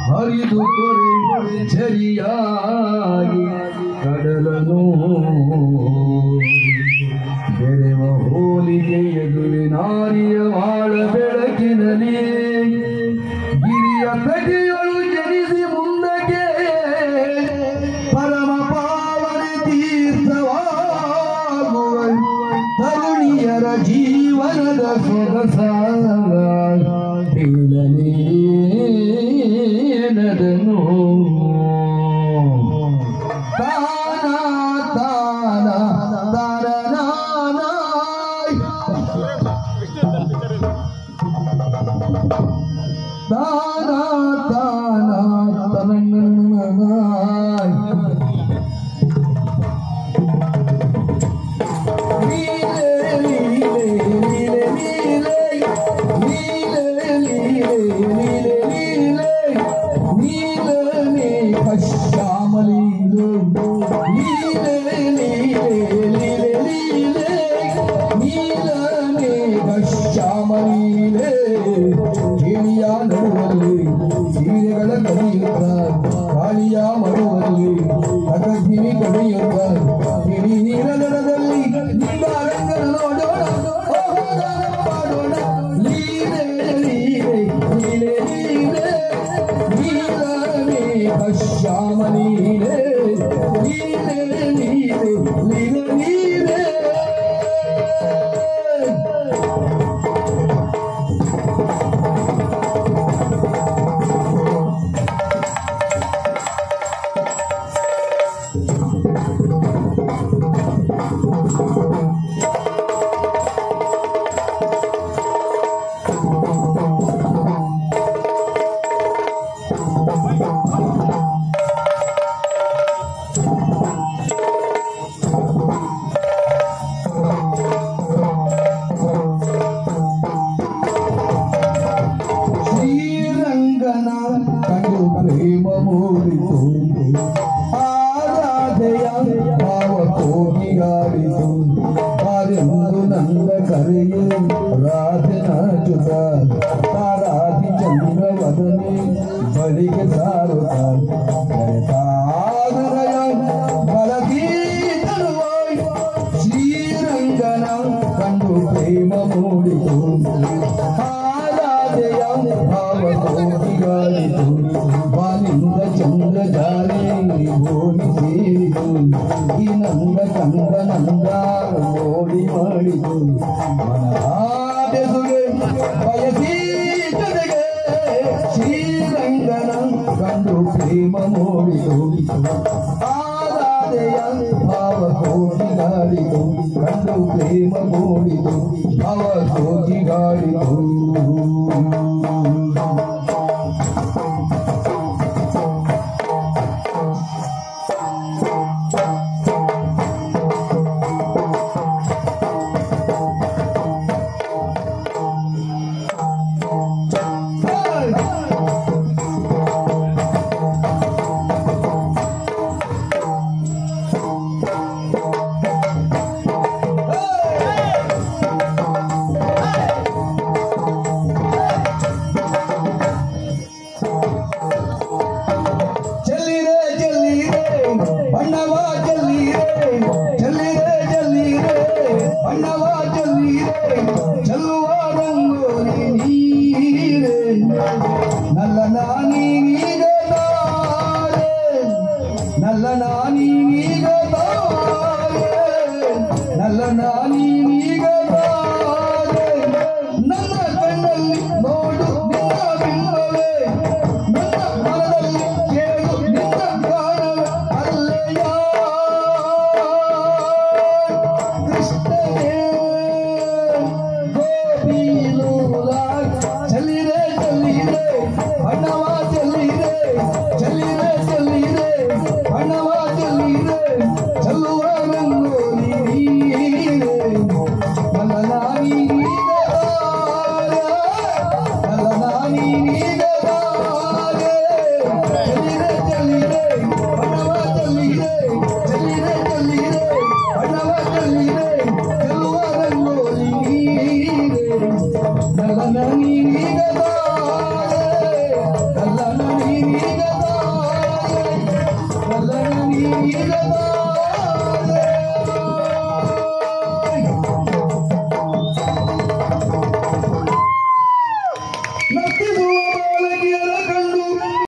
ಹರಿದು ಕೊರೆ ಝರಿಯಾಗಿ ಕಡಲನು ಬೆರೆವ ಹೋಲಿಗೆ ಎದುರು ನಾರಿಯ ಬಾಳ ಬೆಳಕಿನಲ್ಲಿ ಗಿರಿಯ ತಗಿಯಳು ಜನಿಸಿ ಮುಂದಕ್ಕೆ ಪರಮ ಪಾವನ ತೀರ್ಥವಾಗುವ ತರುಣಿಯರ ಜೀವನದ ಸೊಗಸ ಏನದನು ತಾನ ತಾನ ತಾರನಾನಾಯ್ ತಾನ ತಾನ ತನನಾಯ್ ಸೀರೆಗಳ ಕಡಿಯುತ್ತ ಕಾಳಿಯ ಮರುವಲ್ಲಿ ಅಗಗ್ನಿ ಕಡಿಯುತ್ತ ಗಿರಿ ನೀರದರದಲ್ಲಿ ನಿಂಬಾರಂಗನ ನೋಡೋಣ ಮಾಡೋಣ ಲೀಲೆ ಲೀಲೆ ಲೀಲೆ ಲೀಲೆ ನೀಲನೇ ಶ್ಯಾಮ ಲೀಲೆ ಲೀಲೆ ಲೀಲೆ ಲೀಲೆ ಲೀಲೆ ಕಂಡು ಪ್ರೇಮ ಮೂಡಿತು ಆರಾಧೆಯ ಭಾವ ಕೋಗಿಗಾಡಿತು ಬಾರೆಂದು ನಂದ ಕರೆಯು ರಾಧನ ಜುತ ತಾರಾಧಿ ಚಂದ್ರವದನೆ ಬಳಿಗೆ ಸಾರುತ್ತ ತಾರಯ ಬಲಗೀತರುವಾಯ್ ಶ್ರೀರಂಗನ ಕಂಡು ಪ್ರೇಮ ಮೂಡಿತು ಆರಾಧೆಯ ಭಾವ ಕೋಗಿಗಾಡಿತು ಬಾಲಿಂದ ಚಂದ್ರಜಾಲೆ ಓಡಿ ಸೇರಿತು ಈ ನಂದ ಕಂದ ನಂದ ಓಡಿ ಮಾಡಿತು ಮನರಾಧೆಸುಗೆ ಬಯಸಿ ಜೊತೆಗೆ ಶ್ರೀರಂಗನ ಕಂಡು ಪ್ರೇಮ ಮೂಡಿತು ಆರಾಧೆಯ ಭಾವ ಕೋಗಿಗಾಡಿತು ಕಂಡು ಪ್ರೇಮ ಮೂಡಿತು ಭಾವ ಕೋಗಿಗಾಡಿತು ಇರದ